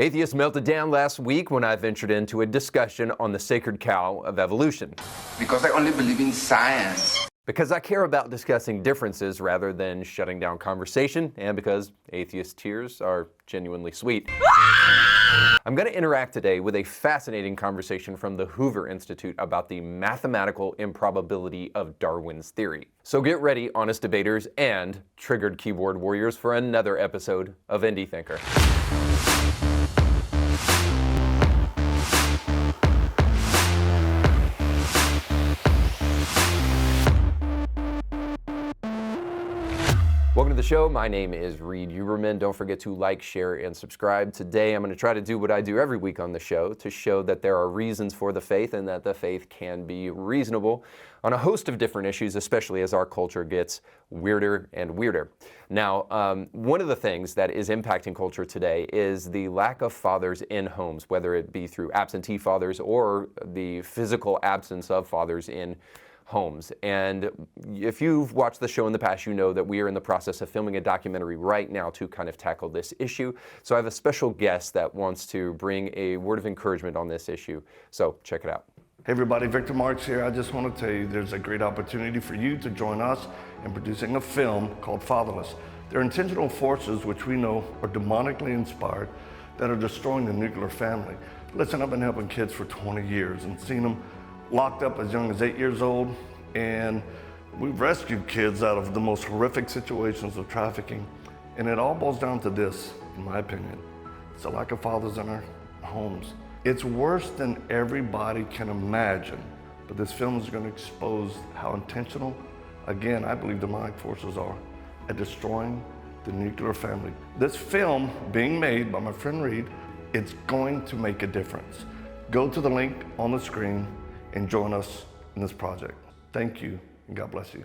Atheists melted down last week when I ventured into a discussion on the sacred cow of evolution. Because I only believe in science. Because I care about discussing differences rather than shutting down conversation, and because atheist tears are genuinely sweet. I'm going to interact today with a fascinating conversation from the Hoover Institute about the mathematical improbability of Darwin's theory. So get ready, honest debaters and triggered keyboard warriors, for another episode of Indie Thinker. Welcome to the show. My name is Reed Uberman. Don't forget to like, share, and subscribe. Today I'm going to try to do what I do every week on the show to show that there are reasons for the faith and that the faith can be reasonable on a host of different issues, especially as our culture gets weirder and weirder. Now, one of the things that is impacting culture today is the lack of fathers in homes, whether it be through absentee fathers or the physical absence of fathers in homes. And if you've watched the show in the past, you know that we are in the process of filming a documentary right now to kind of tackle this issue. So I have a special guest that wants to bring a word of encouragement on this issue. So check it out. Hey everybody, Victor Marks here. I just want to tell you there's a great opportunity for you to join us in producing a film called Fatherless. They're intentional forces which we know are demonically inspired that are destroying the nuclear family. Listen, I've been helping kids for 20 years and seen them locked up as young as 8 years old, and we've rescued kids out of the most horrific situations of trafficking. And it all boils down to this, in my opinion. It's a lack of fathers in our homes. It's worse than everybody can imagine, but this film is going to expose how intentional, again, I believe demonic forces are at destroying the nuclear family. This film being made by my friend Reed, it's going to make a difference. Go to the link on the screen and join us in this project. Thank you, and God bless you.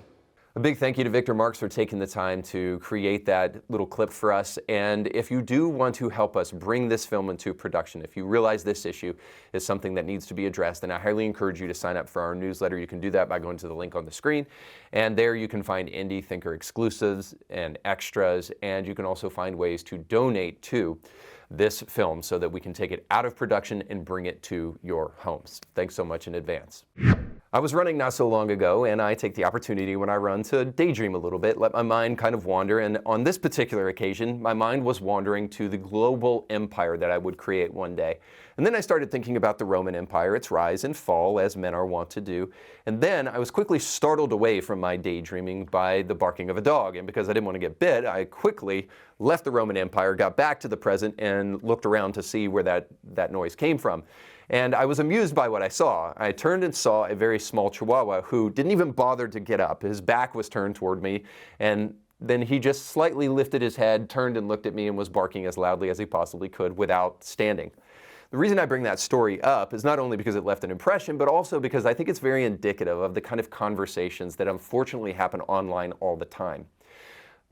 A big thank you to Victor Marks for taking the time to create that little clip for us. And if you do want to help us bring this film into production, if you realize this issue is something that needs to be addressed, then I highly encourage you to sign up for our newsletter. You can do that by going to the link on the screen. And there you can find Indie Thinker exclusives and extras. And you can also find ways to donate to this film so that we can take it out of production and bring it to your homes. Thanks so much in advance. I was running not so long ago, and I take the opportunity when I run to daydream a little bit, let my mind kind of wander, and on this particular occasion, my mind was wandering to the global empire that I would create one day. And then I started thinking about the Roman Empire, its rise and fall, as men are wont to do. And then I was quickly startled away from my daydreaming by the barking of a dog. And because I didn't want to get bit, I quickly left the Roman Empire, got back to the present, and looked around to see where that noise came from. And I was amused by what I saw. I turned and saw a very small Chihuahua who didn't even bother to get up. His back was turned toward me, and then he just slightly lifted his head, turned and looked at me, and was barking as loudly as he possibly could without standing. The reason I bring that story up is not only because it left an impression, but also because I think it's very indicative of the kind of conversations that unfortunately happen online all the time.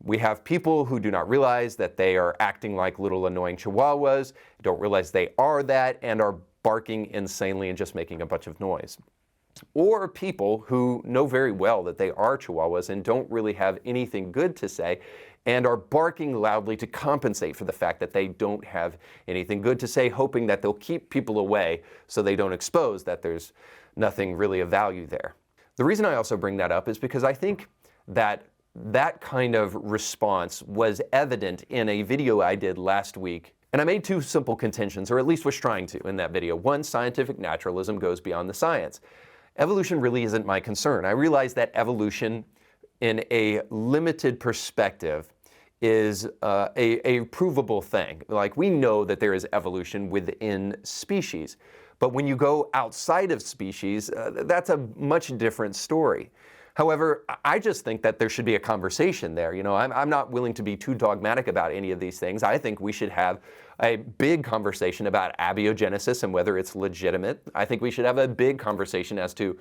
We have people who do not realize that they are acting like little annoying Chihuahuas, don't realize they are that, and are barking insanely and just making a bunch of noise. Or people who know very well that they are Chihuahuas and don't really have anything good to say and are barking loudly to compensate for the fact that they don't have anything good to say, hoping that they'll keep people away so they don't expose that there's nothing really of value there. The reason I also bring that up is because I think that that kind of response was evident in a video I did last week. And I made two simple contentions, or at least was trying to in that video. One, scientific naturalism goes beyond the science. Evolution really isn't my concern. I realize that evolution in a limited perspective is a provable thing. Like, we know that there is evolution within species. But when you go outside of species, that's a much different story. However, I just think that there should be a conversation there. You know, I'm not willing to be too dogmatic about any of these things. I think we should have a big conversation about abiogenesis and whether it's legitimate. I think we should have a big conversation as to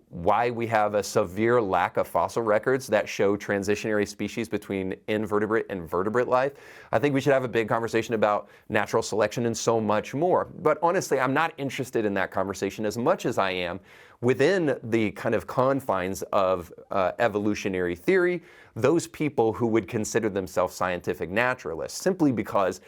why we have a severe lack of fossil records that show transitionary species between invertebrate and vertebrate life. I think we should have a big conversation about natural selection and so much more. But honestly, I'm not interested in that conversation as much as I am within the kind of confines of evolutionary theory, those people who would consider themselves scientific naturalists, simply because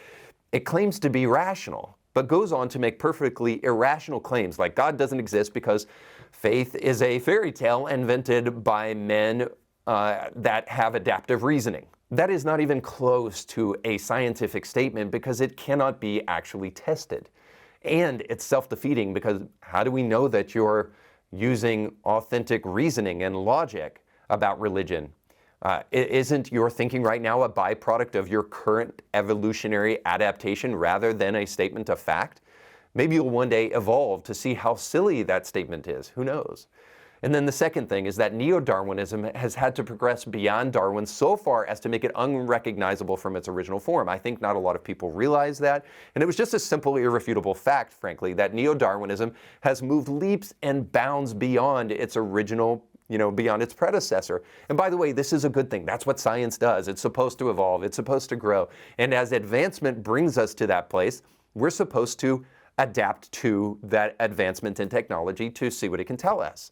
It claims to be rational, but goes on to make perfectly irrational claims like God doesn't exist because faith is a fairy tale invented by men that have adaptive reasoning. That is not even close to a scientific statement because it cannot be actually tested. And it's self-defeating because how do we know that you're using authentic reasoning and logic about religion? Isn't your thinking right now a byproduct of your current evolutionary adaptation rather than a statement of fact? Maybe you'll one day evolve to see how silly that statement is. Who knows? And then the second thing is that neo-Darwinism has had to progress beyond Darwin so far as to make it unrecognizable from its original form. I think not a lot of people realize that. And it was just a simple, irrefutable fact, frankly, that neo-Darwinism has moved leaps and bounds beyond its original, beyond its predecessor. And by the way, this is a good thing. That's what science does. It's supposed to evolve. It's supposed to grow. And as advancement brings us to that place, we're supposed to adapt to that advancement in technology to see what it can tell us.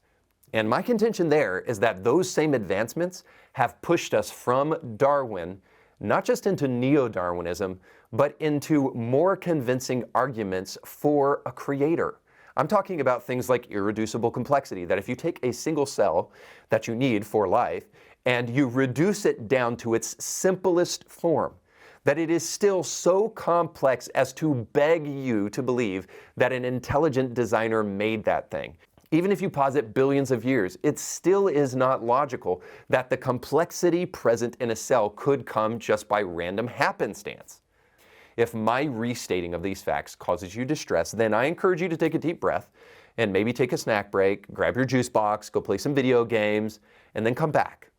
And my contention there is that those same advancements have pushed us from Darwin, not just into neo-Darwinism, but into more convincing arguments for a creator. I'm talking about things like irreducible complexity, that if you take a single cell that you need for life and you reduce it down to its simplest form, that it is still so complex as to beg you to believe that an intelligent designer made that thing. Even if you posit billions of years, it still is not logical that the complexity present in a cell could come just by random happenstance. If my restating of these facts causes you distress, then I encourage you to take a deep breath and maybe take a snack break, grab your juice box, go play some video games, and then come back.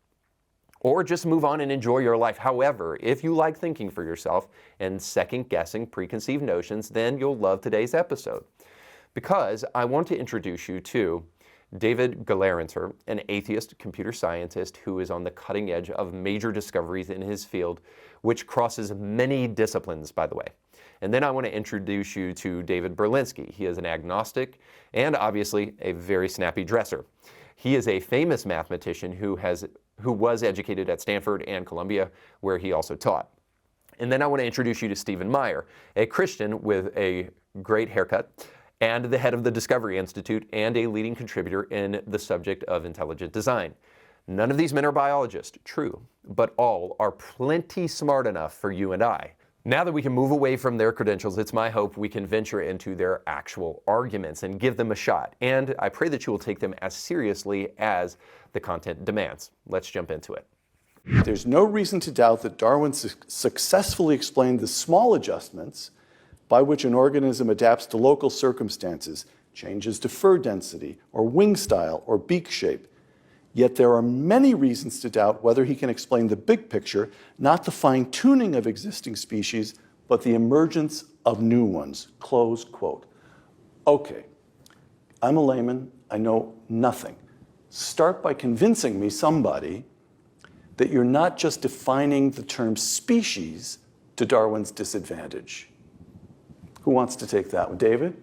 Or just move on and enjoy your life. However, if you like thinking for yourself and second-guessing preconceived notions, then you'll love today's episode. Because I want to introduce you to David Gelernter, an atheist computer scientist who is on the cutting edge of major discoveries in his field, which crosses many disciplines, by the way. And then I want to introduce you to David Berlenski. He is an agnostic and obviously a very snappy dresser. He is a famous mathematician who was educated at Stanford and Columbia, where he also taught. And then I want to introduce you to Stephen Meyer, a Christian with a great haircut, and the head of the Discovery Institute and a leading contributor in the subject of intelligent design. None of these men are biologists, true, but all are plenty smart enough for you and I. Now that we can move away from their credentials, it's my hope we can venture into their actual arguments and give them a shot. And I pray that you will take them as seriously as the content demands. Let's jump into it. There's no reason to doubt that Darwin successfully explained the small adjustments by which an organism adapts to local circumstances, changes to fur density, or wing style, or beak shape. Yet there are many reasons to doubt whether he can explain the big picture, not the fine-tuning of existing species, but the emergence of new ones. Close quote. Okay, I'm a layman, I know nothing. Start by convincing me, somebody, that you're not just defining the term species to Darwin's disadvantage. Who wants to take that one? David?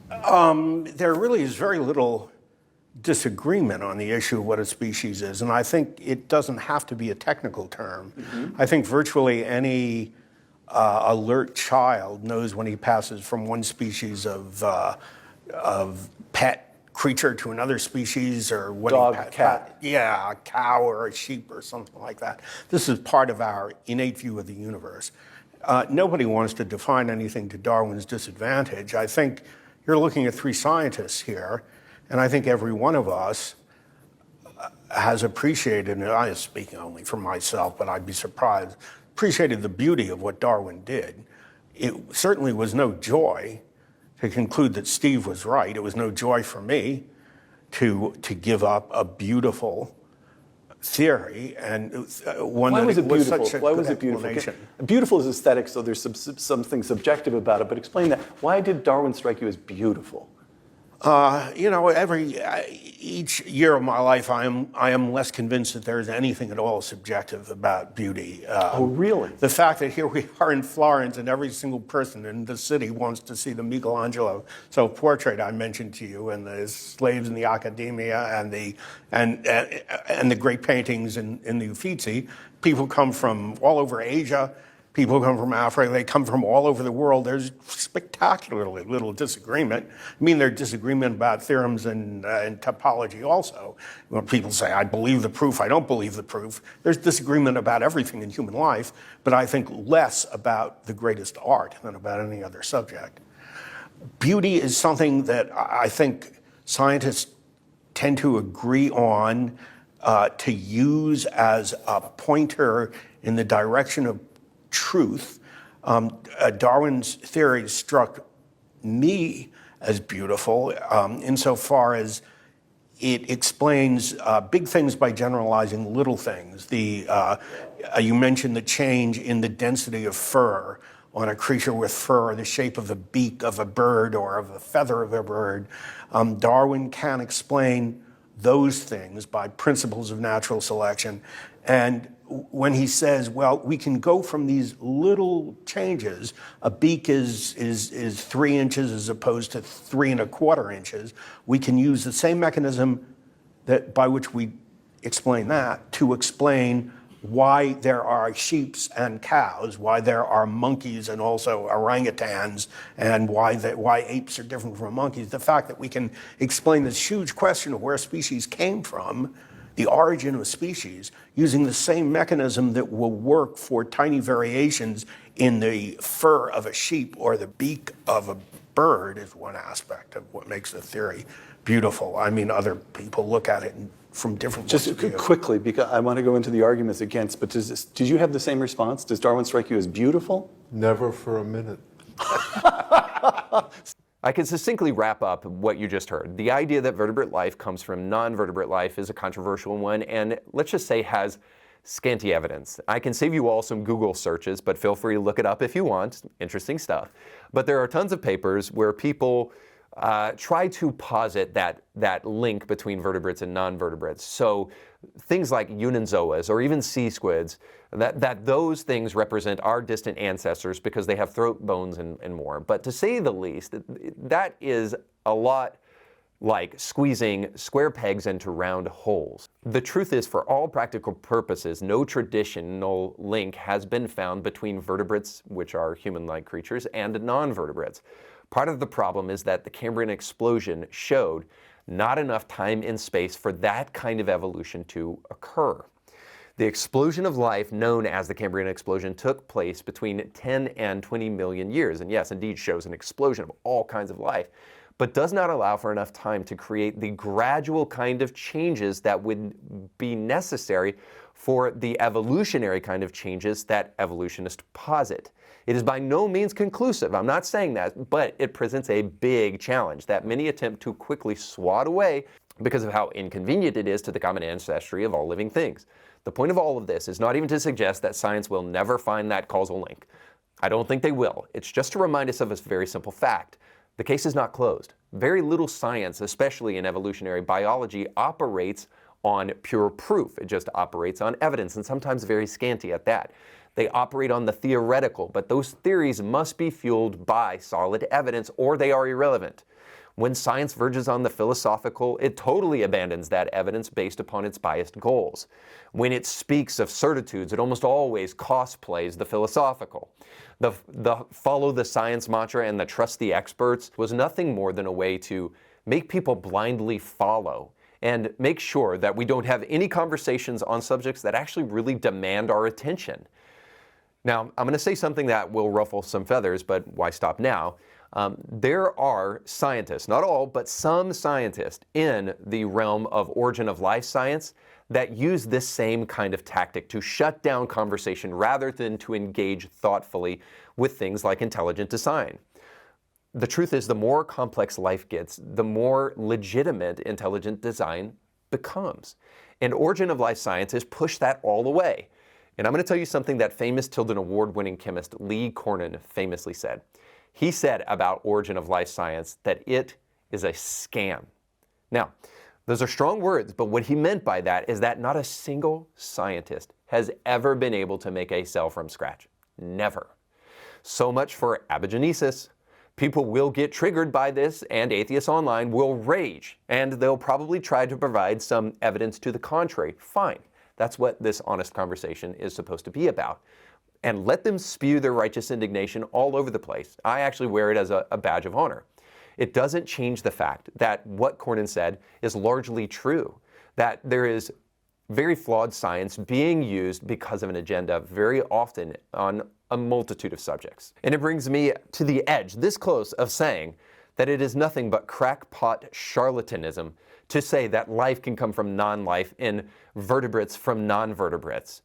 There really is very little disagreement on the issue of what a species is, and I think it doesn't have to be a technical term. Mm-hmm. I think virtually any alert child knows when he passes from one species of pet creature to another species, or what dog, cat. Yeah, a cow or a sheep or something like that. This is part of our innate view of the universe. Nobody wants to define anything to Darwin's disadvantage. I think you're looking at three scientists here, and I think every one of us has appreciated, and I am speaking only for myself, but I'd be surprised, appreciated the beauty of what Darwin did. It certainly was no joy to conclude that Steve was right. It was no joy for me to give up a beautiful theory, and one that was such a Why was it beautiful? Beautiful is aesthetic, so there's something subjective about it, but explain that. Why did Darwin strike you as beautiful? Each year of my life, I am less convinced that there is anything at all subjective about beauty. Oh, really? The fact that here we are in Florence, and every single person in the city wants to see the Michelangelo self-portrait I mentioned to you, and the slaves in the Accademia, and the great paintings in the Uffizi. People come from all over Asia People come from Africa, they come from all over the world. There's spectacularly little disagreement. I mean, there's disagreement about theorems and topology also. When people say, I believe the proof, I don't believe the proof. There's disagreement about everything in human life, but I think less about the greatest art than about any other subject. Beauty is something that I think scientists tend to agree on to use as a pointer in the direction of truth. Darwin's theory struck me as beautiful insofar as it explains big things by generalizing little things. You mentioned the change in the density of fur on a creature with fur, the shape of the beak of a bird or of the feather of a bird. Darwin can explain those things by principles of natural selection. And when he says, well, we can go from these little changes, a beak is 3 inches as opposed to 3 1/4 inches, we can use the same mechanism by which we explain that to explain why there are sheep and cows, why there are monkeys and also orangutans, and why apes are different from monkeys. The fact that we can explain this huge question of where species came from, the origin of species, using the same mechanism that will work for tiny variations in the fur of a sheep or the beak of a bird is one aspect of what makes the theory beautiful. I mean, other people look at it from different points of view. Just quickly, because I want to go into the arguments against, but did you have the same response? Does Darwin strike you as beautiful? Never for a minute. I can succinctly wrap up what you just heard. The idea that vertebrate life comes from non-vertebrate life is a controversial one, and let's just say has scanty evidence. I can save you all some Google searches, but feel free to look it up if you want. Interesting stuff. But there are tons of papers where people try to posit that link between vertebrates and non-vertebrates. So things like unionzoas or even sea squids, that those things represent our distant ancestors because they have throat bones and more. But to say the least, that is a lot like squeezing square pegs into round holes. The truth is, for all practical purposes, no traditional link has been found between vertebrates, which are human-like creatures, and non-vertebrates. Part of the problem is that the Cambrian explosion showed not enough time and space for that kind of evolution to occur. The explosion of life known as the Cambrian explosion took place between 10 and 20 million years, and yes, indeed shows an explosion of all kinds of life, but does not allow for enough time to create the gradual kind of changes that would be necessary for the evolutionary kind of changes that evolutionists posit. It is by no means conclusive, I'm not saying that, but it presents a big challenge that many attempt to quickly swat away because of how inconvenient it is to the common ancestry of all living things. The point of all of this is not even to suggest that science will never find that causal link. I don't think they will. It's just to remind us of a very simple fact. The case is not closed. Very little science, especially in evolutionary biology, operates on pure proof. It just operates on evidence, and sometimes very scanty at that. They operate on the theoretical, but those theories must be fueled by solid evidence or they are irrelevant. When science verges on the philosophical, it totally abandons that evidence based upon its biased goals. When it speaks of certitudes, it almost always cosplays the philosophical. The follow the science mantra and the trust the experts was nothing more than a way to make people blindly follow and make sure that we don't have any conversations on subjects that actually really demand our attention. Now, I'm going to say something that will ruffle some feathers, but why stop now? There are scientists, not all, but some scientists in the realm of origin of life science that use this same kind of tactic to shut down conversation rather than to engage thoughtfully with things like intelligent design. The truth is, the more complex life gets, the more legitimate intelligent design becomes. And origin of life scientists push that all away. And I'm going to tell you something that famous Tilden Award-winning chemist Lee Cornyn famously said. He said about origin of life science that it is a scam. Now, those are strong words, but what he meant by that is that not a single scientist has ever been able to make a cell from scratch. Never. So much for abigenesis. People will get triggered by this, and atheists online will rage, and they'll probably try to provide some evidence to the contrary. Fine. That's what this honest conversation is supposed to be about. and let them spew their righteous indignation all over the place. I actually wear it as a badge of honor. It doesn't change the fact that what Cornyn said is largely true, that there is very flawed science being used because of an agenda very often on a multitude of subjects. And it brings me to the edge, this close, of saying that it is nothing but crackpot charlatanism to say that life can come from non-life and vertebrates from non-vertebrates.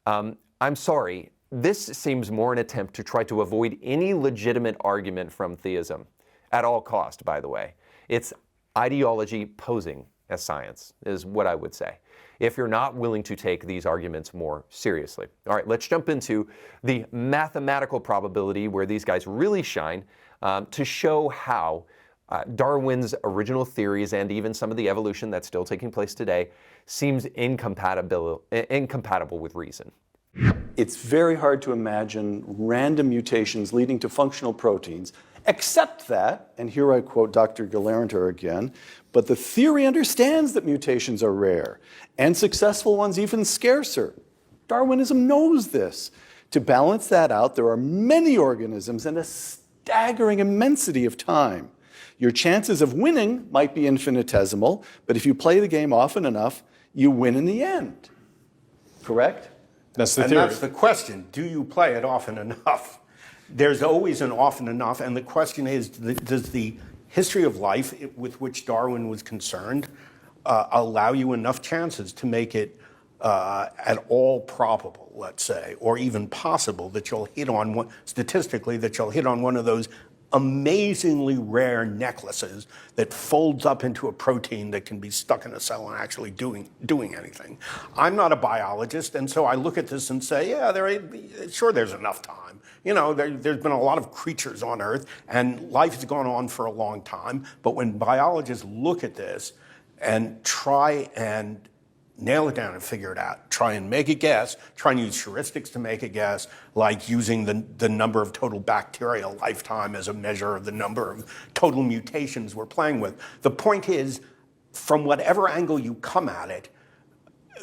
I'm sorry, this seems more an attempt to try to avoid any legitimate argument from theism, at all cost, by the way. It's ideology posing as science, is what I would say, if you're not willing to take these arguments more seriously. All right, let's jump into the mathematical probability where these guys really shine to show how Darwin's original theories and even some of the evolution that's still taking place today seems incompatible with reason. It's very hard to imagine random mutations leading to functional proteins, except that, and here I quote Dr. Gelernter again, but the theory understands that mutations are rare, and successful ones even scarcer. Darwinism knows this. To balance that out, there are many organisms and a staggering immensity of time. Your chances of winning might be infinitesimal, but if you play the game often enough, you win in the end. Correct? That's the theory. And that's the question. Do you play it often enough? There's always an often enough, and the question is, does the history of life with which Darwin was concerned allow you enough chances to make it at all probable, let's say, or even possible that you'll hit on one, statistically, that you'll hit on one of those amazingly rare necklaces that folds up into a protein that can be stuck in a cell and actually doing anything. I'm not a biologist, and so I look at this and say, yeah, sure, there's enough time. You know, there's been a lot of creatures on Earth, and life has gone on for a long time. But when biologists look at this and try and nail it down and figure it out, try and make a guess, try and use heuristics to make a guess, like using the number of total bacterial lifetime as a measure of the number of total mutations we're playing with. The point is, from whatever angle you come at it,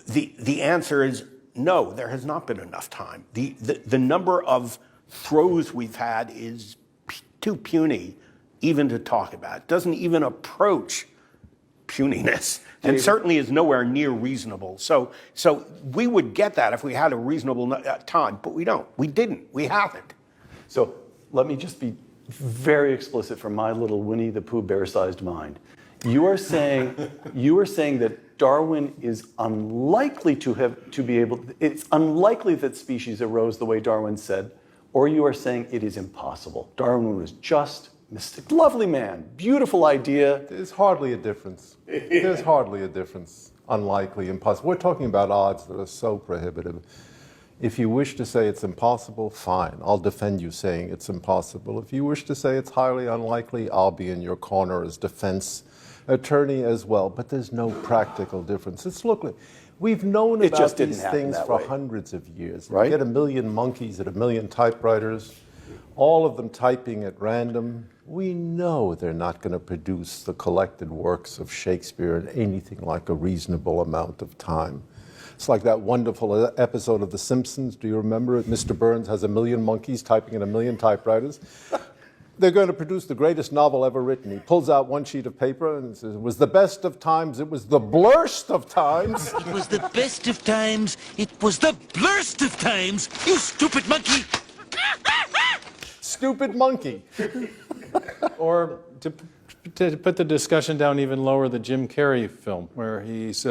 the answer is no, there has not been enough time. The number of throws we've had is too puny even to talk about. It doesn't even approach puniness, and certainly is nowhere near reasonable. So we would get that if we had a reasonable time, but we don't. We didn't. We haven't. So let me just be very explicit from my little Winnie the Pooh bear-sized mind. You are saying that Darwin is unlikely it's unlikely that species arose the way Darwin said, or you are saying it is impossible. Darwin was just mystic, lovely man, beautiful idea. There's hardly a difference. There's hardly a difference. Unlikely, impossible. We're talking about odds that are so prohibitive. If you wish to say it's impossible, fine. I'll defend you saying it's impossible. If you wish to say it's highly unlikely, I'll be in your corner as defense attorney as well. But there's no practical difference. We've known about these things for hundreds of years. Right? You get 1 million monkeys at 1 million typewriters, all of them typing at random. We know they're not going to produce the collected works of Shakespeare in anything like a reasonable amount of time. It's like that wonderful episode of The Simpsons. Do you remember it? Mr. Burns has 1 million monkeys typing at 1 million typewriters. They're going to produce the greatest novel ever written. He pulls out one sheet of paper and says, it was the best of times, it was the blurst of times. It was the best of times, it was the blurst of times, you stupid monkey. Stupid monkey. Or to put the discussion down even lower, the Jim Carrey film, where he's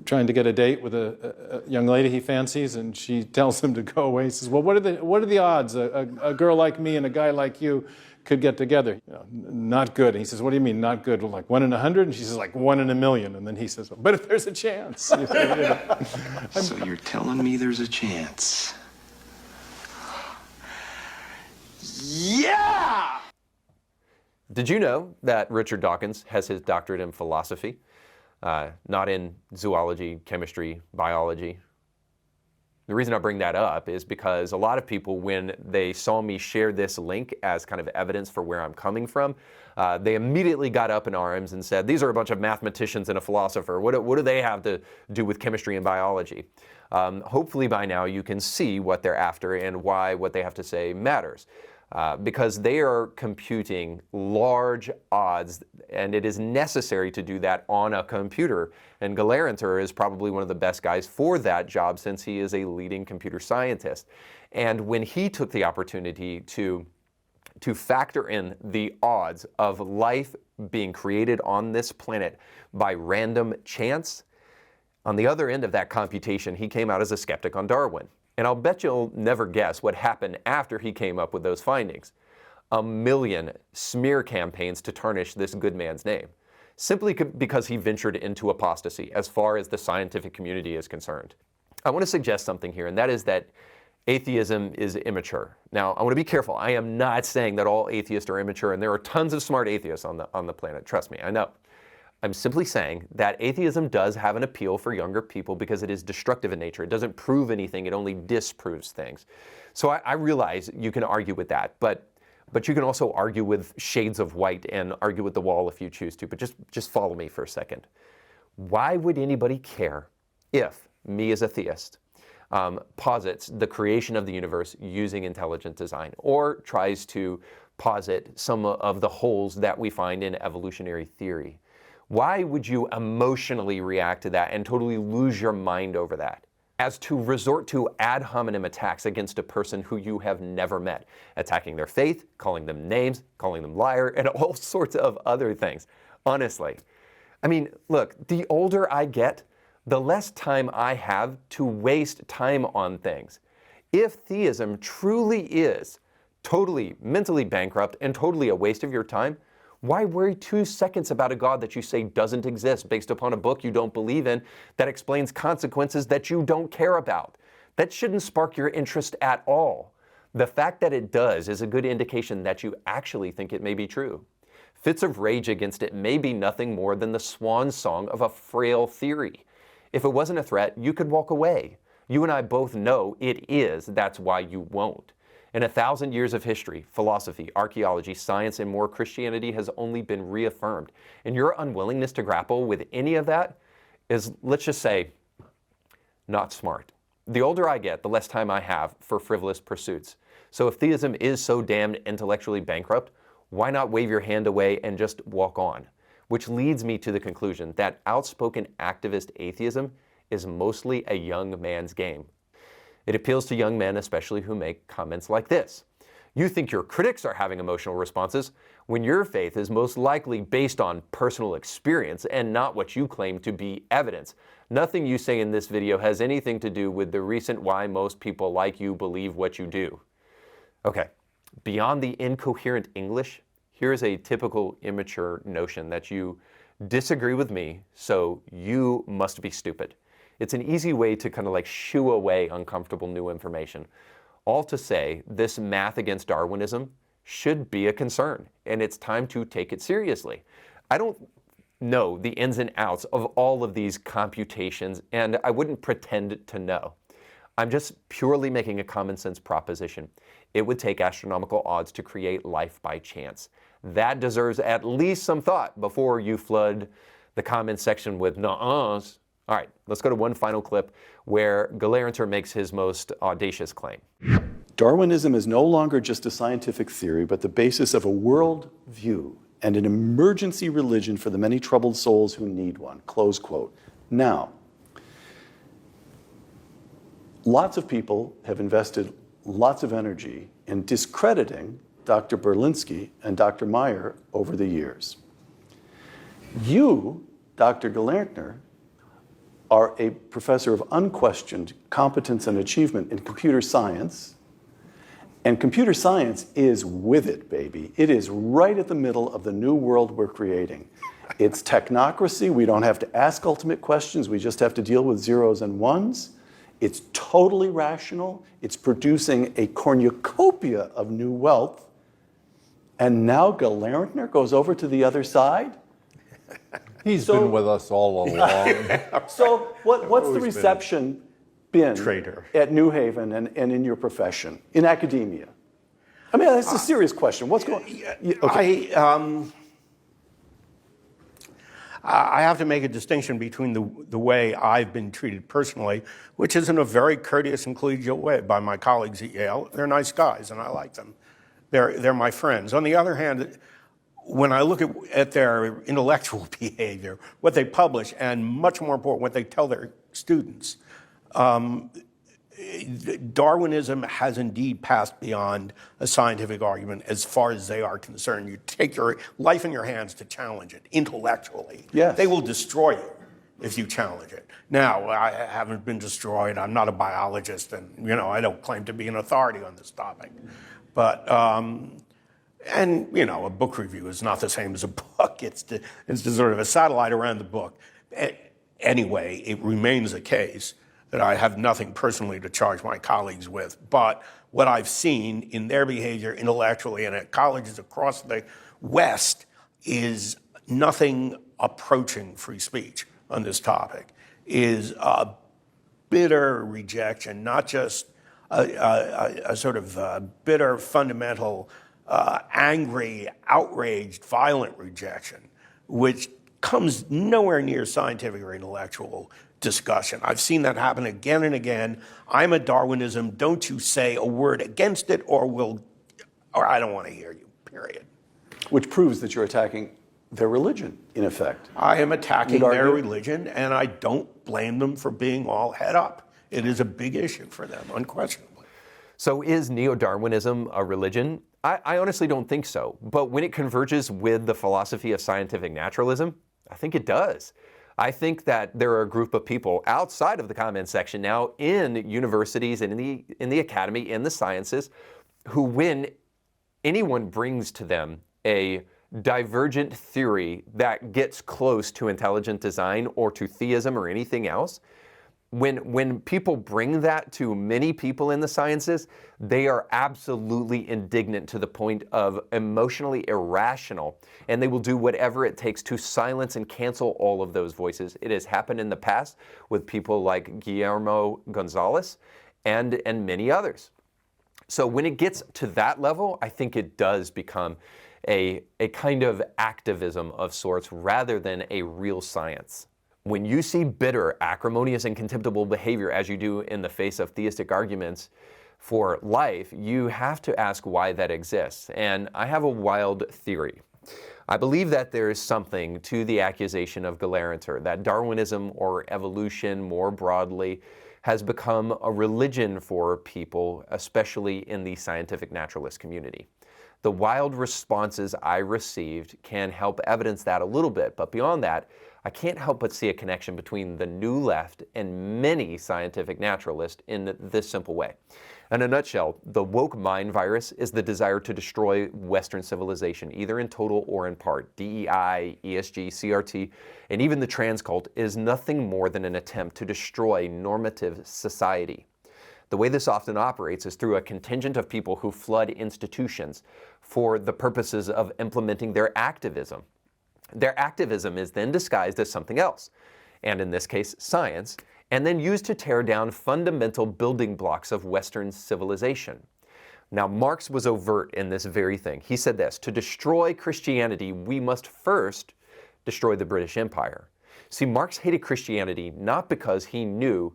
trying to get a date with a young lady he fancies, and she tells him to go away. He says, well, what are the odds a girl like me and a guy like you could get together? You know, not good. And he says, what do you mean, not good? Well, like 1 in 100? And she says, like 1 in 1,000,000. And then he says, but if there's a chance. So you're telling me there's a chance? Yeah! Did you know that Richard Dawkins has his doctorate in philosophy? Not in zoology, chemistry, biology. The reason I bring that up is because a lot of people, when they saw me share this link as kind of evidence for where I'm coming from, they immediately got up in arms and said, these are a bunch of mathematicians and a philosopher. What do they have to do with chemistry and biology? Hopefully by now you can see what they're after and why what they have to say matters. Because they are computing large odds, and it is necessary to do that on a computer. And Gelernter is probably one of the best guys for that job, since he is a leading computer scientist. And when he took the opportunity to factor in the odds of life being created on this planet by random chance, on the other end of that computation, he came out as a skeptic on Darwin. And I'll bet you'll never guess what happened after he came up with those findings. 1 million smear campaigns to tarnish this good man's name, simply because he ventured into apostasy as far as the scientific community is concerned. I want to suggest something here, and that is that atheism is immature. Now, I want to be careful. I am not saying that all atheists are immature, and there are tons of smart atheists on the planet. Trust me, I know. I'm simply saying that atheism does have an appeal for younger people because it is destructive in nature. It doesn't prove anything, it only disproves things. So I realize you can argue with that, but you can also argue with shades of white and argue with the wall if you choose to, but just follow me for a second. Why would anybody care if me as a theist posits the creation of the universe using intelligent design, or tries to posit some of the holes that we find in evolutionary theory? Why would you emotionally react to that and totally lose your mind over that, as to resort to ad hominem attacks against a person who you have never met, attacking their faith, calling them names, calling them liar, and all sorts of other things? Honestly. I mean, look, the older I get, the less time I have to waste time on things. If theism truly is totally mentally bankrupt and totally a waste of your time, why worry 2 seconds about a God that you say doesn't exist based upon a book you don't believe in that explains consequences that you don't care about? That shouldn't spark your interest at all. The fact that it does is a good indication that you actually think it may be true. Fits of rage against it may be nothing more than the swan song of a frail theory. If it wasn't a threat, you could walk away. You and I both know it is. That's why you won't. In 1,000 years of history, philosophy, archaeology, science, and more, Christianity has only been reaffirmed. And your unwillingness to grapple with any of that is, let's just say, not smart. The older I get, the less time I have for frivolous pursuits. So if theism is so damned intellectually bankrupt, why not wave your hand away and just walk on? Which leads me to the conclusion that outspoken activist atheism is mostly a young man's game. It appeals to young men, especially, who make comments like this. You think your critics are having emotional responses when your faith is most likely based on personal experience and not what you claim to be evidence. Nothing you say in this video has anything to do with the recent why most people like you believe what you do. Okay, beyond the incoherent English, here's a typical immature notion that you disagree with me, so you must be stupid. It's an easy way to kind of like shoo away uncomfortable new information. All to say, this math against Darwinism should be a concern, and it's time to take it seriously. I don't know the ins and outs of all of these computations, and I wouldn't pretend to know. I'm just purely making a common sense proposition. It would take astronomical odds to create life by chance. That deserves at least some thought before you flood the comment section with nuh-uhs. All right, let's go to one final clip where Gelernter makes his most audacious claim. Darwinism is no longer just a scientific theory, but the basis of a world view and an emergency religion for the many troubled souls who need one, close quote. Now, lots of people have invested lots of energy in discrediting Dr. Berlenski and Dr. Meyer over the years. You, Dr. Gelernter, are a professor of unquestioned competence and achievement in computer science. And computer science is with it, baby. It is right at the middle of the new world we're creating. It's technocracy. We don't have to ask ultimate questions. We just have to deal with zeros and ones. It's totally rational. It's producing a cornucopia of new wealth. And now Gelernter goes over to the other side? He's been with us all along. So what's the reception been traitor at New Haven and in your profession, in academia? I mean, that's a serious question. What's going on? Okay. I have to make a distinction between the way I've been treated personally, which is in a very courteous and collegial way by my colleagues at Yale. They're nice guys, and I like them. They're my friends. On the other hand, when I look at their intellectual behavior, what they publish, and much more important, what they tell their students, Darwinism has indeed passed beyond a scientific argument as far as they are concerned. You take your life in your hands to challenge it intellectually. Yes. They will destroy you if you challenge it. Now, I haven't been destroyed. I'm not a biologist, and I don't claim to be an authority on this topic. But a book review is not the same as a book. It's sort of a satellite around the book. Anyway, it remains the case that I have nothing personally to charge my colleagues with. But what I've seen in their behavior intellectually and at colleges across the West is nothing approaching free speech on this topic, is a bitter rejection, not just a sort of bitter, fundamental, angry, outraged, violent rejection, which comes nowhere near scientific or intellectual discussion. I've seen that happen again and again. I'm a Darwinism. Don't you say a word against it, or I don't want to hear you, period. Which proves that you're attacking their religion, in effect. I am attacking their religion, and I don't blame them for being all head up. It is a big issue for them, unquestionably. So is neo-Darwinism a religion? I honestly don't think so. But when it converges with the philosophy of scientific naturalism, I think it does. I think that there are a group of people outside of the comment section now in universities and in the academy, in the sciences, who when anyone brings to them a divergent theory that gets close to intelligent design or to theism or anything else, when people bring that to many people in the sciences, they are absolutely indignant to the point of emotionally irrational, and they will do whatever it takes to silence and cancel all of those voices. It has happened in the past with people like Guillermo Gonzalez and many others. So when it gets to that level, I think it does become a kind of activism of sorts rather than a real science. When you see bitter, acrimonious, and contemptible behavior as you do in the face of theistic arguments for life, you have to ask why that exists. And I have a wild theory. I believe that there is something to the accusation of Gelernter that Darwinism or evolution more broadly has become a religion for people, especially in the scientific naturalist community. The wild responses I received can help evidence that a little bit, but beyond that, I can't help but see a connection between the New Left and many scientific naturalists in this simple way. In a nutshell, the woke mind virus is the desire to destroy Western civilization, either in total or in part. DEI, ESG, CRT, and even the trans cult is nothing more than an attempt to destroy normative society. The way this often operates is through a contingent of people who flood institutions for the purposes of implementing their activism. Their activism is then disguised as something else, and in this case, science, and then used to tear down fundamental building blocks of Western civilization. Now, Marx was overt in this very thing. He said this: to destroy Christianity, we must first destroy the British Empire. See, Marx hated Christianity not because he knew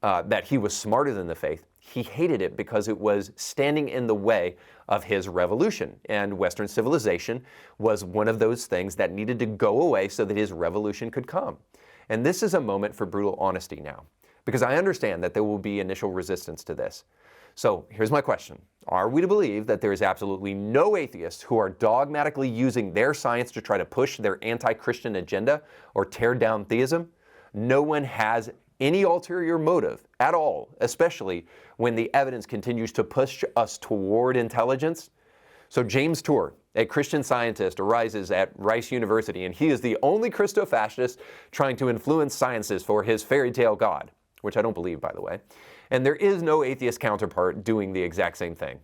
that he was smarter than the faith. He hated it because it was standing in the way of his revolution. And Western civilization was one of those things that needed to go away so that his revolution could come. And this is a moment for brutal honesty now, because I understand that there will be initial resistance to this. So here's my question. Are we to believe that there is absolutely no atheists who are dogmatically using their science to try to push their anti-Christian agenda or tear down theism? No one has any ulterior motive at all, especially when the evidence continues to push us toward intelligence. So James Tour, a Christian scientist, arises at Rice University, and he is the only Christo-fascist trying to influence sciences for his fairy tale god, which I don't believe, by the way. And there is no atheist counterpart doing the exact same thing.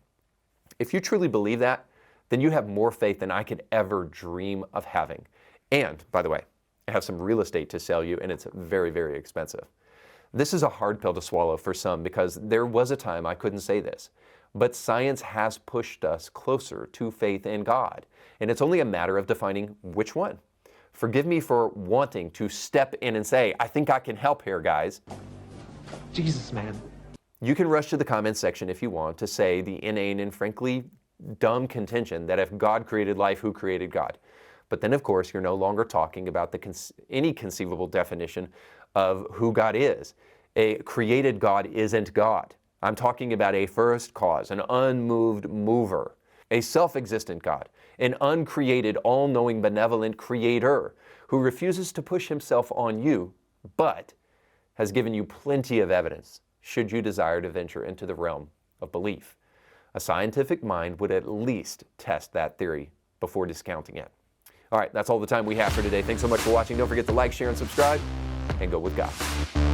If you truly believe that, then you have more faith than I could ever dream of having. And, by the way, I have some real estate to sell you, and it's very, very expensive. This is a hard pill to swallow for some because there was a time I couldn't say this. But science has pushed us closer to faith in God, and it's only a matter of defining which one. Forgive me for wanting to step in and say, I think I can help here, guys. Jesus, man. You can rush to the comments section if you want to say the inane and frankly dumb contention that if God created life, who created God? But then, of course, you're no longer talking about any conceivable definition of who God is. A created God isn't God. I'm talking about a first cause, an unmoved mover, a self-existent God, an uncreated, all-knowing, benevolent creator who refuses to push himself on you, but has given you plenty of evidence should you desire to venture into the realm of belief. A scientific mind would at least test that theory before discounting it. All right, that's all the time we have for today. Thanks so much for watching. Don't forget to like, share, and subscribe, and go with God.